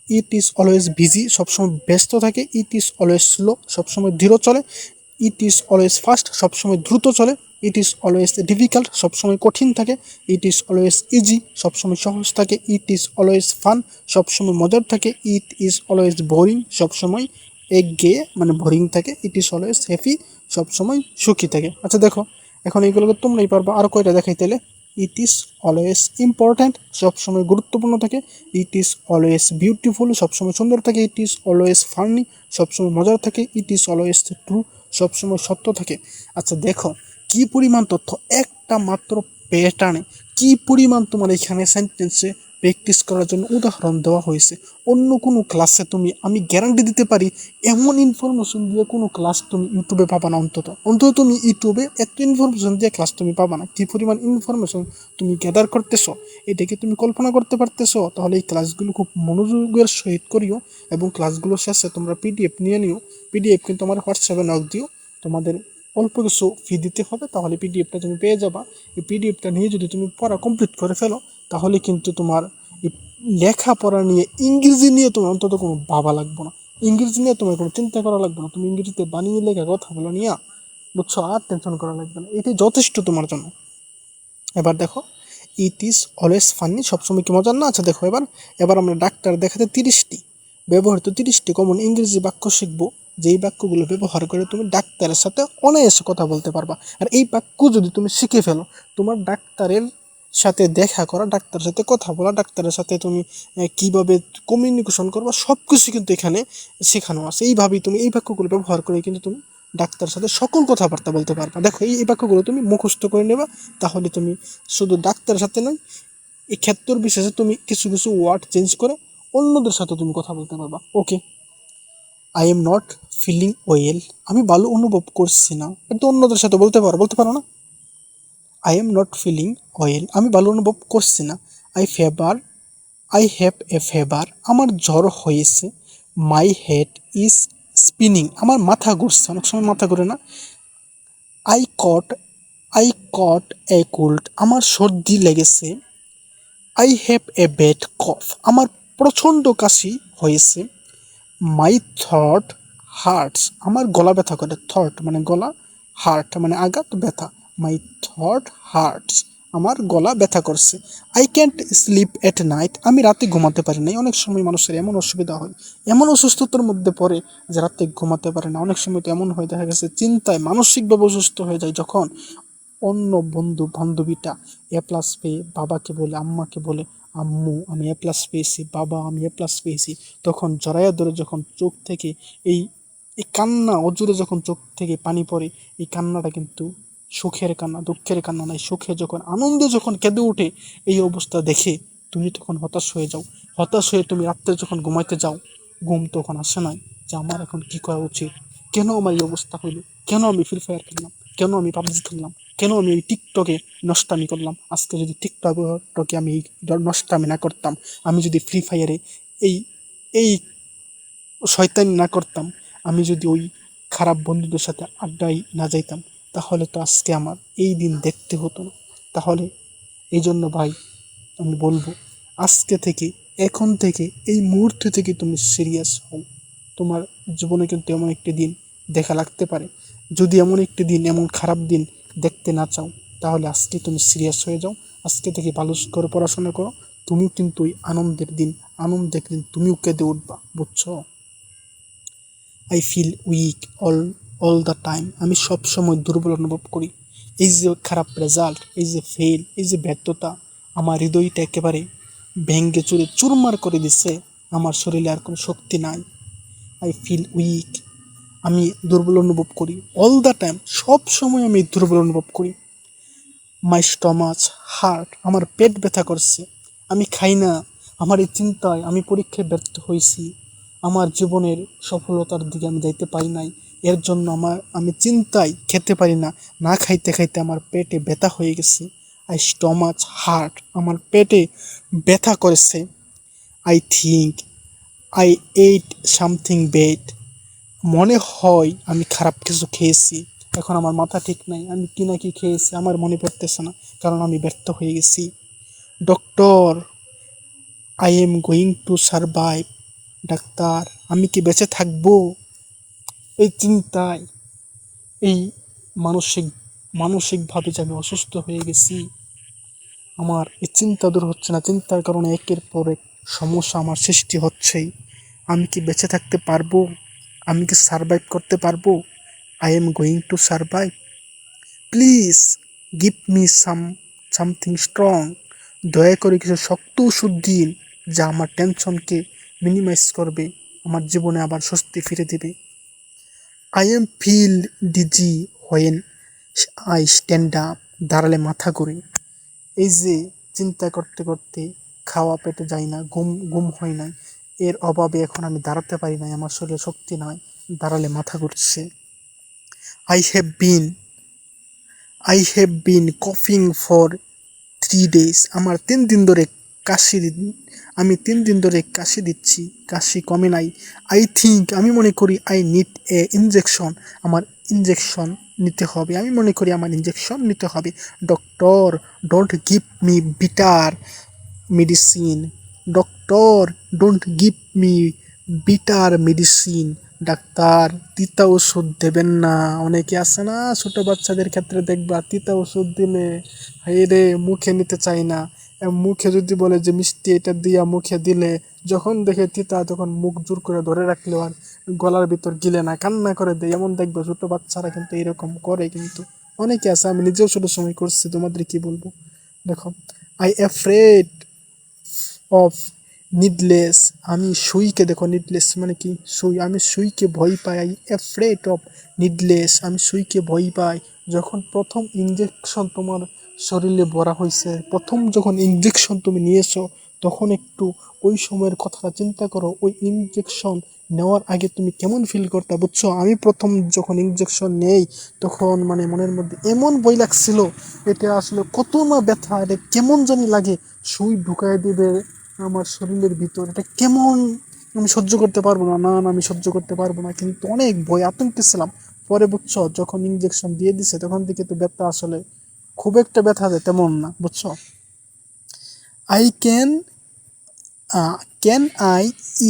ইট ইজ অলওয়েজ বিজি সবসময় ব্যস্ত থাকে, ইট ইজ অলওয়েজ স্লো সবসময় ধীর চলে, ইট ইজ অলওয়েজ ফাস্ট সবসময় দ্রুত চলে, ইট ইজ অলওয়েজ ডিফিকাল্ট সবসময় কঠিন থাকে, ইট ইজ অলওয়েজ ইজি সবসময় সহজ থাকে, ইট ইজ অলওয়েজ ফান সবসময় মজার থাকে, ইট ইজ অলওয়েজ বোরিং সবসময় একঘেয়ে মানে বোরিং থাকে, ইট ইজ অলওয়েজ হ্যাপি সবসময় সুখী থাকে। আচ্ছা দেখো, এখন এইগুলোকে তোমরাই পারবা। আরও কয়টা দেখাইতেলে, ইট ইজ অলওয়েজ ইম্পর্ট্যান্ট সবসময় গুরুত্বপূর্ণ থাকে, ইট ইজ অলওয়েজ বিউটিফুল সবসময় সুন্দর থাকে, ইট ইজ অলওয়েজ ফানি সবসময় মজার থাকে, ইট ইজ অলওয়েজ ট্রু সবসময় সত্য থাকে। আচ্ছা দেখো কি পরিমাণ তথ্য একটা মাত্র প্যাটার্নে, কি পরিমাণ তোমার এখানে সেন্টেন্সে প্র্যাকটিস করার জন্য উদাহরণ দেওয়া হয়েছে। অন্য কোনো ক্লাসে তুমি, আমি গ্যারান্টি দিতে পারি, এমন ইনফরমেশন দিয়ে কোনো ক্লাস তুমি ইউটিউবে পাবা না। অন্তত তুমি ইউটিউবে এত ইনফরমেশন দিয়ে ক্লাস তুমি পাবা না। কী পরিমাণ ইনফরমেশন তুমি গ্যাদার করতেছো, এটাকে তুমি কল্পনা করতে পারতেছো? তাহলে এই ক্লাসগুলো খুব মনোযোগের সহিত করিও, এবং ক্লাসগুলো শেষে তোমরা পিডিএফ নিয়ে নিও। পিডিএফ কিন্তু আমার হোয়াটসঅ্যাপে নক দিও, তোমাদের অল্প কিছু ফি দিতে হবে, তাহলে পিডিএফটা তুমি পেয়ে যাবা। এই পিডিএফটা নিয়ে যদি তুমি পড়া কমপ্লিট করে ফেলো, তাহলে কিন্তু তোমার এই লেখাপড়া নিয়ে, ইংরেজি নিয়ে তোমার অন্তত কোনো ভাবা লাগবে না, ইংরেজি নিয়ে তোমার কোনো চিন্তা করা লাগবে না, তুমি ইংরেজিতে বানিয়ে লেখা কথা বলো নিয়ে, বুঝছো, আর টেনশন করা লাগবে না, এটাই যথেষ্ট তোমার জন্য। এবার দেখো, ইট ইজ অলওয়েজ ফানি সবসময় কি মজার না? আচ্ছা দেখো, এবার আমরা ডাক্তার দেখাতে 30টি ব্যবহৃত 30টি কমন ইংরেজি বাক্য শিখবো, যেই বাক্যগুলো ব্যবহার করে তুমি ডাক্তারের সাথে অনায়াসে কথা বলতে পারবা। আর এই বাক্য যদি তুমি শিখে ফেলো, তোমার ডাক্তারের সাথে দেখা করা, ডাক্তারের সাথে কথা বলা, ডাক্তারের সাথে তুমি কিভাবে কমিউনিকেশন করবা, সব কিছু কিন্তু এখানে শেখানো আছে। এইভাবেই তুমি এই বাক্যগুলো ব্যবহার করে কিন্তু তুমি ডাক্তারের সাথে সকল কথাবার্তা বলতে পারবা। দেখো এই বাক্যগুলো তুমি মুখস্থ করে নেবা, তাহলে তুমি শুধু ডাক্তারের সাথে নয়, এই ক্ষেত্র বিশেষে তুমি কিছু কিছু ওয়ার্ড চেঞ্জ করে অন্যদের সাথে তুমি কথা বলতে পারবা। Okay, I am not feeling well, আমি ভালো অনুভব করছি না, এটা অন্যদের সাথে বলতে পারো না? I am not feeling well, আমি ভালো অনুভব করছি না। আই হ্যাভ এ ফেভার, আমার জ্বর হয়েছে। মাই হেড ইজ স্পিনিং, আমার মাথা ঘুরছে, অনেক সময় মাথা ঘুরে না। I caught I caught a cold, আমার সর্দি লেগেছে। I have a bad cough, আমার প্রচণ্ড কাশি হয়েছে। মাই থ্রট হার্টস, আমার গলা ব্যথা করে, থট মানে গলা, হার্ট মানে আঘাত, ব্যথা, মাই থ্রট হার্টস, আমার গলা ব্যথা করছে। I can't sleep at night, আমি রাতে ঘুমাতে পারি না। অনেক সময় মানুষের এমন অসুবিধা হয়, এমন অসুস্থতার মধ্যে পড়ে যে রাতে ঘুমাতে পারে না। অনেক সময় তো এমন হয়, দেখা গেছে চিন্তায় মানসিকভাবে অসুস্থ হয়ে যায়, যখন অন্য বন্ধু বান্ধবীটা এ প্লাস পেয়ে বাবাকে বলে, আম্মাকে বলে, আম্মু আমি এ প্লাস পেয়েছি, বাবা আমি এ প্লাস পেয়েছি, তখন জড়াইয়া ধরে যখন চোখ থেকে এই এই কান্না অজুরে যখন চোখ থেকে পানি পড়ে, এই কান্নাটা কিন্তু সুখের কান্না, দুঃখের কান্না নাই, সুখে যখন আনন্দে যখন কেঁদে ওঠে, এই অবস্থা দেখে তুমি তখন হতাশ হয়ে যাও। হতাশ হয়ে তুমি রাত্রে যখন ঘুমাইতে যাও, ঘুম তখন আসে নাই যে আমার এখন কি করা উচিত, কেন আমার এই অবস্থা হইল, কেন আমি ফ্রি ফায়ার খেললাম, কেন আমি পাবজি খেললাম, কেন আমি এই টিকটকে নষ্টামি করলাম। আজকে যদি টিকটকে আমি এই নষ্টামি না করতাম, আমি যদি ফ্রি ফায়ারে এই এই শয়তানি না করতাম, আমি যদি ওই খারাপ বন্ধুদের সাথে আড্ডায় না যাইতাম, তাহলে তো আজকে আমার এই দিন দেখতে হতো না। তাহলে এই জন্য ভাই আমি বলবো, আজকে থেকে, এখন থেকে, এই মুহূর্ত থেকে তুমি সিরিয়াস হও। তোমার জীবনে কিন্তু এমন একটি দিন দেখা লাগতে পারে। যদি এমন একটি দিন, এমন খারাপ দিন দেখতে না চাও, তাহলে আজকে তুমি সিরিয়াস হয়ে যাও, আজকে থেকে ভালো করে পড়াশোনা করো। তুমিও কিন্তু ওই আনন্দের দিন তুমিও কেঁদে উঠবা, বুঝছো? I feel weak all the time, আমি সব সময় দুর্বল অনুভব করি। এই যে খারাপ রেজাল্ট, এই যে ফেল, এই যে ব্যর্থতা, আমার হৃদয়টা একেবারে ভেঙ্গে চুরে চুরমার করে দিচ্ছে, আমার শরীরে আর কোনো শক্তি নাই। আই ফিল উইক, আমি দুর্বল অনুভব করি। অল দ্য টাইম, সব সময় আমি দুর্বল অনুভব করি। মাই স্টমাচ হার্ট, আমার পেট ব্যথা করছে, আমি খাই না, আমার এই চিন্তায় আমি পরীক্ষায় ব্যর্থ হয়েছি, আমার জীবনের সফলতার দিকে আমি যাইতে পারি নাই, এর জন্য আমি চিন্তায় খেতে পারি না, না খাইতে খাইতে আমার পেটে ব্যথা হয়ে গেছে। আই স্টমাচ হার্ট, আমার পেটে ব্যথা করেছে। I think I eight something bed, মনে হয় আমি খারাপ কিছু খেয়েছি। এখন আমার মাথা ঠিক নাই, আমি কি না কি খেয়েছি আমার মনে পড়তেছে না, কারণ আমি ব্যর্থ হয়ে গেছি। Doctor, I am going to survive, doctor আমি কি বেঁচে থাকবো? এই চিন্তায়, এই মানসিক মানসিকভাবে যে আমি অসুস্থ হয়ে গেছি, আমার এই চিন্তা দূর হচ্ছে না। চিন্তার কারণে একের পর এক সমস্যা আমার সৃষ্টি হচ্ছেই। আমি কি বেঁচে থাকতে পারবো? আমি কি সারভাইভ করতে পারবো? I am going to survive, please give me something strong, দয়া করে কিছু শক্ত ওষুধ দিন যা আমার টেনশনকে মিনিমাইজ করবে, আমার জীবনে আবার স্বস্তি ফিরে দেবে। I am feel dizzy when I stand up, দাঁড়ালে মাথা ঘুরে। এই যে চিন্তা করতে করতে খাওয়া পেটে যায় না, ঘুম ঘুম হয় না, এর অভাবে এখন আমি দাঁড়াতে পারি না, আমার শরীরে শক্তি নাই, দাঁড়ালে মাথা ঘুরছে। I have been I have been কফিং ফর 3 days, আমার 3 দিন ধরে কাশি, আমি 3 দিন ধরে কাশি দিচ্ছি, কাশি কমে নাই। আই থিঙ্ক, আমি মনে করি আই নিড এ ইনজেকশন, আমার ইনজেকশন নিতে হবে, আমি মনে করি আমার ইনজেকশন নিতে হবে। Doctor, don't give me bitter medicine, doctor don't give me bitter medicine, doctor তিতা ওষুধ দেবেন না। অনেকে আছে না ছোট বাচ্চাদের ক্ষেত্রে দেখবা তিতা ওষুধ দিলে হায় রে মুখে নিতে চায় না। মুখে যদি বলে যে মিষ্টি এটা দিয়া মুখে দিলে, যখন দেখে তিতা তখন মুখ জোর করে ধরে রাখলেও আর গলার ভিতর গিলে না, কান্না করে দেয়। এমন দেখবে ছোট বাচ্চারা কিন্তু এরকম করে, কিন্তু অনেকে আছে, আমি নিজেও ছোট সময় করছি, তোমাদের কি বলবো। দেখো, আই অ্যাফ্রেড অফ নিডলেস, আমি সুইকে, দেখো নিডলেস মানে কি, সুই, আমি সুইকে ভয় পাই। আই অ্যাফ্রেড অফ নিডলেস, আমি সুইকে ভয় পাই। যখন প্রথম ইঞ্জেকশন তোমার শরীরে ভরা হয়েছে, প্রথম যখন ইঞ্জেকশন তুমি নিয়েছো, তখন একটু ওই সময়ের কথাটা চিন্তা করো। ওই ইঞ্জেকশন নেওয়ার আগে তুমি কেমন ফিল করতে, বুঝছো? আমি প্রথম যখন ইঞ্জেকশন নেই, তখন মানে মনের মধ্যে এমন ভয় লাগছিল, এটা আসলে কত না ব্যথা, এটা কেমন জানি লাগে। সুই ঢুকায় দিবে আমার শরীরের ভিতর, এটা কেমন, আমি সহ্য করতে পারবো না, না না আমি সহ্য করতে পারবো না, কিন্তু অনেক ভয় আতঙ্কে ছিলাম। পরে বুঝছো, যখন ইঞ্জেকশন দিয়ে দিছে তখন থেকে তো ব্যথা আসলে খুব একটা ব্যথা দেয় তেমন না, বুঝছো। I can I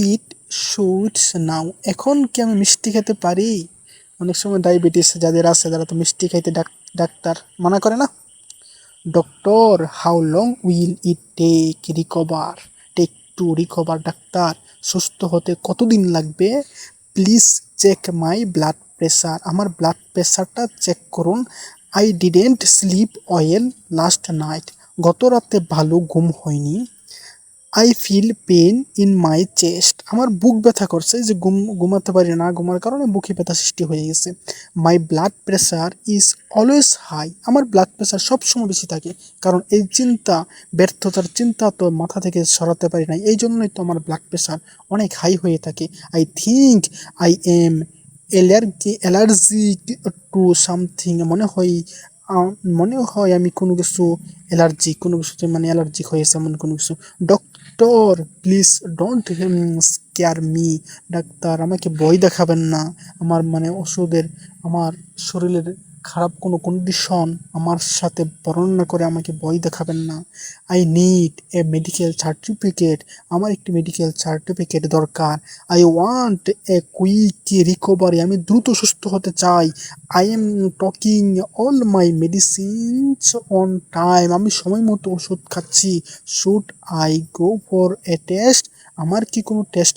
eat sweets now, এখন কি আমি মিষ্টি খেতে পারি? অনেক সময় ডায়াবেটিস যাদের আছে তারা তো মিষ্টি খাইতে ডাক্তার মানা করে না। Doctor, how long will it take to recover, ডাক্তার সুস্থ হতে কতদিন লাগবে? Please check my blood pressure, আমার ব্লাড প্রেশারটা চেক করুন। I didn't sleep well last night, গত রাতে ভালো ঘুম হয়নি। I feel pain in my chest, আমার বুক ব্যথা করছে, যে ঘুমাতে পারি না, ঘুমার কারণে বুকে ব্যথা সৃষ্টি হয়ে গেছে। My blood pressure is always high, আমার ব্লাড প্রেশার সবসময় বেশি থাকে, কারণ এই চিন্তা, ব্যর্থতার চিন্তা তো মাথা থেকে সরাতে পারি না, এই জন্যই তো আমার ব্লাড প্রেশার অনেক হাই হয়ে থাকে। I think I am allergic to something, মনে হয় আমি কোনো কিছু কোনো কিছুতে মানে অ্যালার্জিক হয়েছে এমন কোনো কিছু। Doctor, please don't square me, doctor আমাকে ভয় দেখাবেন না, আমার মানে ওষুধের, আমার শরীরের খারাপ কোনো কন্ডিশন আমার সাথে বর্ণনা করে আমাকে ভয় দেখাবেন না। I need a medical certificate, আমার একটি মেডিকেল সার্টিফিকেট দরকার। I want a quick recovery, আমি দ্রুত সুস্থ হতে চাই। I am talking all my medicines on time, আমি সময় মতো ওষুধ খাচ্ছি। Should I go for a test, আমার কি কোনো টেস্ট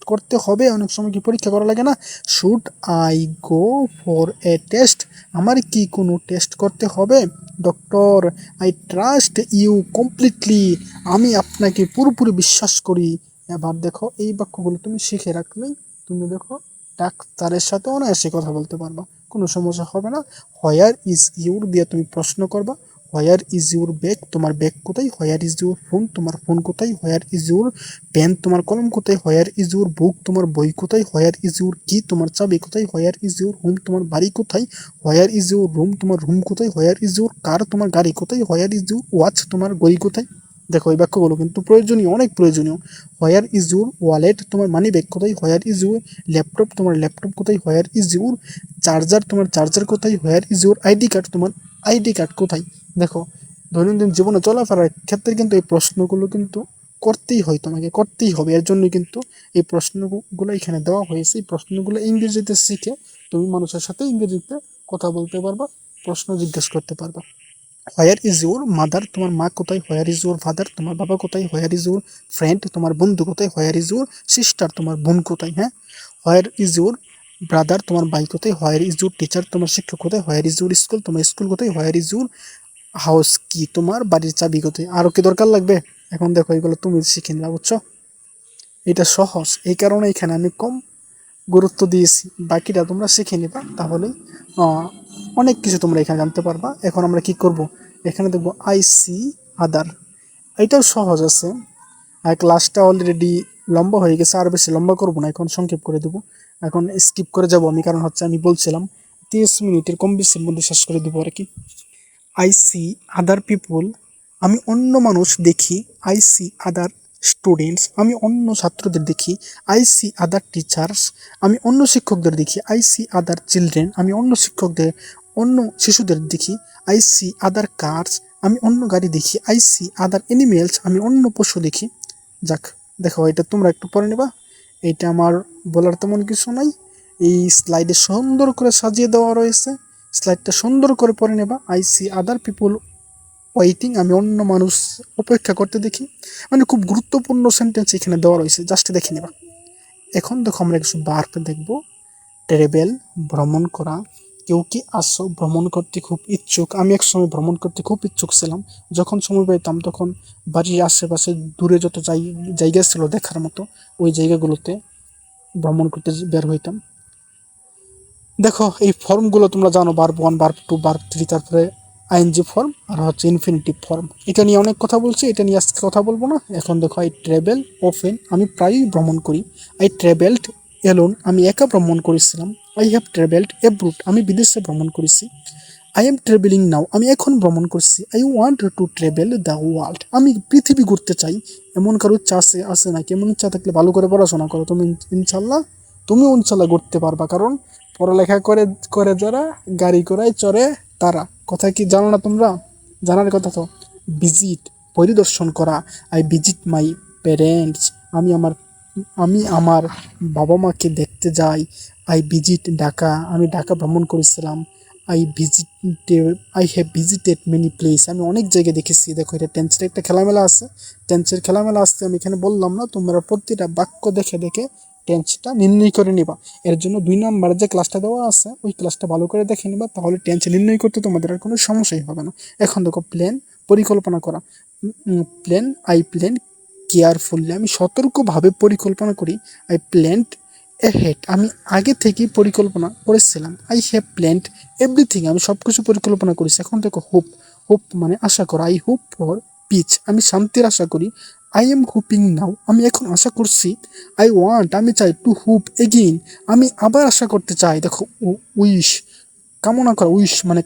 করতে হবে? অনেক সময় কি পরীক্ষা করা লাগে না? Should I go for a test, আমার কি কোনো টেস্ট করতে হবে? Doctor, I trust you completely, আমি আপনাকে পুরোপুরি বিশ্বাস করি। এবার দেখো, এই বাক্যগুলো তুমি শিখে রাখলেই তুমি দেখো ডাক্তারের সাথে অনায়াসে কথা বলতে পারবা, কোনো সমস্যা হবে না। হোয়ার ইজ ইউর দিয়ে তুমি প্রশ্ন করবা, হোয়ার ইজ ইউর ব্যাগ, তোমার ব্যাগ কোথায়? হোয়ার ইজ ইউর ফোন, তোমার ফোন কোথায়? হোয়ার ইজ ইউর পেন, তোমার কলম কোথায়? হোয়ার ইজ ইউর বুক, তোমার বই কোথায়? হোয়ার ইজ ইউর কি, তোমার চাবি কোথায়? হোয়ার ইজ ইউর হোম, তোমার বাড়ি কোথায়? হোয়ার ইজ ইউর রুম, তোমার রুম কোথায়? হোয়ার ইজ ইউর কার, তোমার গাড়ি কোথায়? হোয়ার ইজ ইউর ওয়াচ, তোমার ঘড়ি কোথায়? দেখো এই বাক্যগুলো কিন্তু প্রয়োজনীয়, অনেক প্রয়োজনীয়। হোয়ার ইজ ইউর ওয়ালেট, তোমার মানি ব্যাগ কোথায়? হোয়ার ইজ ইউর ল্যাপটপ, তোমার ল্যাপটপ কোথায়? হোয়ার ইজ ইউর চার্জার, তোমার চার্জার কোথায়? Where is your ID card, তোমার আইডি কার্ড কোথায়? দেখো দৈনন্দিন জীবনে চলাফেরার ক্ষেত্রে কিন্তু এই প্রশ্নগুলো কিন্তু করতেই হয়, তোমাকে করতেই হবে। এর জন্য কিন্তু এই প্রশ্নগুলো এখানে দেওয়া হয়েছে। এই প্রশ্নগুলো ইংরেজিতে শিখে তুমি মানুষের সাথে ইংরেজিতে কথা বলতে পারবা, প্রশ্ন জিজ্ঞেস করতে পারবা। হোয়ার ইজ ইউর মাদার, তোমার মা কোথায়? হোয়ার ইজ ইউর ফাদার, তোমার বাবা কোথায়? হোয়ার ইজ ইউর ফ্রেন্ড, তোমার বন্ধু কোথায়? হোয়ার ইজ ইউর সিস্টার, তোমার বোন কোথায়? হ্যাঁ, হোয়ার ইজ ইউর ব্রাদার, তোমার ভাই কোথায়? হোয়ার ইজ ইউর টিচার, তোমার শিক্ষক কোথায়? হোয়ার ইজ ইউর স্কুল, তোমার স্কুল কোথায়? হোয়ার ইজ ইউর হাউস কি, তোমার বাড়ির চাবি কোথায়? আরো কি দরকার লাগবে? এখন দেখো এগুলো তুমি শিখে নিবা, বুঝছো? এটা সহজ, এই কারণে এখানে আমি কম গুরুত্ব দিয়েছি। বাকিটা তোমরা শিখে নিবা, তাহলে অনেক কিছু তোমরা এখানে জানতে পারবা। এখন আমরা কি করব, এখানে দেখবো আই সি আদার, এটাও সহজ আছে। আর ক্লাসটা অলরেডি লম্বা হয়ে গেছে, আর বেশি লম্বা করব না, এখন সংক্ষেপ করে দেবো। এখন স্কিপ করে যাব আমি, কারণ হচ্ছে আমি বলছিলাম 30 মিনিটের কম বেশির মধ্যে শেষ করে দেবো আর কি। আই সি আদার পিপুল, আমি অন্য মানুষ দেখি। আই সি আদার স্টুডেন্টস, আমি অন্য ছাত্রদের দেখি। আই সি আদার টিচার্স, আমি অন্য শিক্ষকদের দেখি। আই সি আদার চিলড্রেন, আমি অন্য শিশুদের দেখি। আই সি আদার কার্স, আমি অন্য গাড়ি দেখি। আই সি আদার অ্যানিমেলস, আমি অন্য পশু দেখি। যাক, দেখো এটা তোমরা একটু পড়ে নেবা, এইটা আমার বলার তেমন কিছু নাই। এই স্লাইডে সুন্দর করে সাজিয়ে দেওয়া রয়েছে, স্লাইডটা সুন্দর করে পড়ে নেবা। I C other people waiting, আমি অন্য মানুষ অপেক্ষা করতে দেখি। মানে খুব গুরুত্বপূর্ণ সেন্টেন্স এখানে দেওয়া রয়েছে, জাস্ট দেখে নেবা। এখন দেখো আমরা কিছু বার্ব দেখবো। ট্রেভেল, ভ্রমণ করা। কেউ কি আসো, ভ্রমণ করতে খুব ইচ্ছুক। আমি এক সময় ভ্রমণ করতে খুব ইচ্ছুক ছিলাম। যখন সময় পেতাম তখন বাড়ির আশেপাশে দূরে যত জায়গা ছিল দেখার মতো, ওই জায়গাগুলোতে ভ্রমণ করতে বের হইতাম। দেখো এই ফর্মগুলো তোমরা জানো, ভার্ব 1, ভার্ব 2, ভার্ব 3, তারপরে আইএনজি ফর্ম আর হচ্ছে ইনফিনিটিভ ফর্ম। এটা নিয়ে অনেক কথা বলছি, এটা নিয়ে আজকে কথা বলবো না। এখন দেখো আই ট্রাভেল অফেন, আমি প্রায়ই ভ্রমণ করি। আই ট্রাভেলড এলোন, আমি একা ভ্রমণ করেছিলাম। আই হ্যাভ ট্রাভেলড অ্যাব্রোড, আমি বিদেশে ভ্রমণ করেছি। আই এম ট্রাভেলিং নাও, আমি এখন ভ্রমণ করছি। I want to travel the world, আমি পৃথিবী ঘুরতে চাই। এমন কারো ইচ্ছা আছে নাকি? এমন ইচ্ছা থাকলে ভালো করে পড়াশোনা করো, তুমি ইনশাল্লাহ ঘুরতে পারবা। কারণ পড়ালেখা করে করে যারা গাড়ি ঘোড়ায় চড়ে তারা, কথা কি জানো না তোমরা? জানার কথা তো। ভিজিট, পরিদর্শন করা। আই ভিজিট মাই প্যারেন্টস, আমি আমার বাবা মাকে দেখতে যাই। আই ভিজিট ঢাকা, আমি ঢাকা ভ্রমণ করেছিলাম। I have visited many place, আমি অনেক জায়গায় দেখেছি। দেখো এটা টেন্সের একটা খেলামেলা আছে, টেন্সের খেলামেলা আসতে আমি এখানে বললাম না, তোমরা প্রতিটা বাক্য দেখে দেখে টেন্সটা নির্ণয় করে নিবা। এর জন্য 2 নম্বরের যে ক্লাসটা দেওয়া আছে ওই ক্লাসটা ভালো করে দেখে নিবা, তাহলে টেন্স নির্ণয় করতে তোমাদের আর কোনো সমস্যাই হবে না। এখন দেখো প্ল্যান, পরিকল্পনা করা। আই প্ল্যান কেয়ারফুলি, আমি সতর্কভাবে পরিকল্পনা করি। আই প্ল্যান্ড এহেড, আমি আগে থেকেই পরিকল্পনা করেছিলাম। আই হ্যাভ প্ল্যান্ড এভরিথিং, আমি সব কিছু পরিকল্পনা করেছি। এখন দেখো হোপ মানে আশা করা। আই হোপ ফর পিচ, আমি শান্তির আশা করি। আই এম হোপিং নাও, আমি এখন আশা করছি। আই ওয়ান্ট, আমি চাই। টু হোপ এগেইন, আমি আবার আশা করতে চাই। দেখো উইশ, কামনা করা। উইশ মানে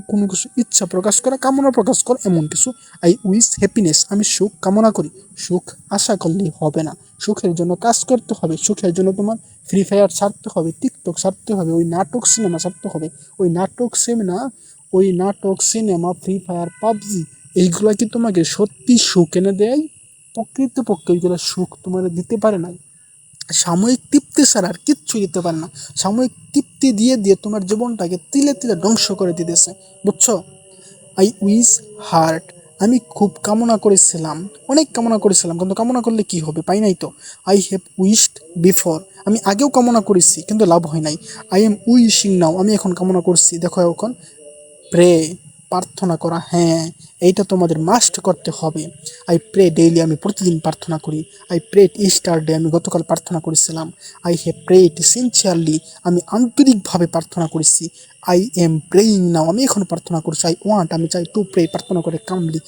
কোনো কিছু ইচ্ছা প্রকাশ করা, কামনা প্রকাশ করা, এমন কিছু। আই উইশ হ্যাপিনেস, আমি সুখ কামনা করি। সুখ আশা করলেই হবে না, সুখের জন্য কাজ করতে হবে। সুখের জন্য তোমার ফ্রি ফায়ার ছাড়তে হবে, টিকটক ছাড়তে হবে, ওই নাটক সিনেমা ছাড়তে হবে। ওই নাটক সিনেমা ফ্রি ফায়ার পাবজি, এইগুলা কি তোমাকে সত্যি সুখ এনে দেয়? প্রকৃতপক্ষে ওইগুলো সুখ তোমার দিতে পারে না। সাময়িক তৃপ্তি ছাড়া আর কিচ্ছু দিতে পারে না। সাময়িক তৃপ্তি দিয়ে দিয়ে তোমার জীবনটাকে তিলে তিলে ধ্বংস করে দিতেছে, বুঝছো? আই উইশ হার্ট, আমি খুব কামনা করেছিলাম, অনেক কামনা করেছিলাম, কিন্তু কামনা করলে কি হবে, পাই নাই তো। আই হ্যাভ উইশড বিফোর, আমি আগেও কামনা করেছি কিন্তু লাভ হয় নাই। আই এম উইশিং নাও, আমি এখন কামনা করছি। দেখো এখন প্রে, প্রার্থনা করা, হ্যাঁ এইটা তোমাদের মাস্ট করতে হবে। আই প্রে ডেইলি, আমি প্রতিদিন প্রার্থনা করি। আই প্রেড ইস্টারডে, আমি গতকাল প্রার্থনা করেছিলাম। আই হ্যাভ প্রেড সিনসিয়ারলি, আমি আন্তরিকভাবে প্রার্থনা করেছি। আই এম প্রেয়িং নাও, আমি এখন প্রার্থনা করছি। আই ওয়ান্ট, আমি চাই টু প্রে, প্রার্থনা করে কামলি,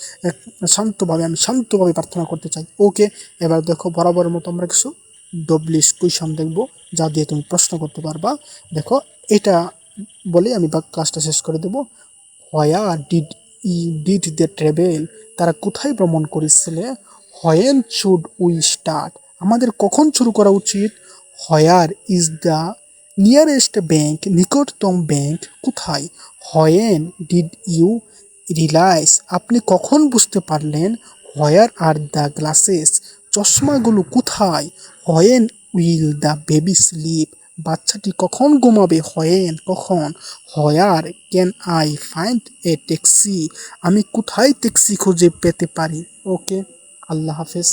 শান্তভাবে, আমি শান্তভাবে প্রার্থনা করতে চাই। ওকে, এবার দেখো বরাবরের মতো আমরা কিছু ডব্লিশ কুইশন দেখব, যা দিয়ে তুমি প্রশ্ন করতে পারবা। দেখো এটা বলে আমি ক্লাসটা শেষ করে দেব। হোয়ার ডিড দে ট্রাভেল, তারা কোথায় ভ্রমণ করেছিলে? হোয়েন শুড উই স্টার্ট, আমাদের কখন শুরু করা উচিত? Where is the nearest bank, নিকটতম ব্যাংক কোথায়? হোয়েন ডিড ইউ রিলাইজ, আপনি কখন বুঝতে পারলেন? হোয়ার আর দ্য গ্লাসেস, চশমাগুলো কোথায়? When will the baby slip, বাচ্চাটি কখন ঘুমাবে? হোয়েন, কখন? Where can I find a taxi, আমি কোথায় ট্যাক্সি খুঁজে পেতে পারি? ওকে, আল্লাহ হাফেজ।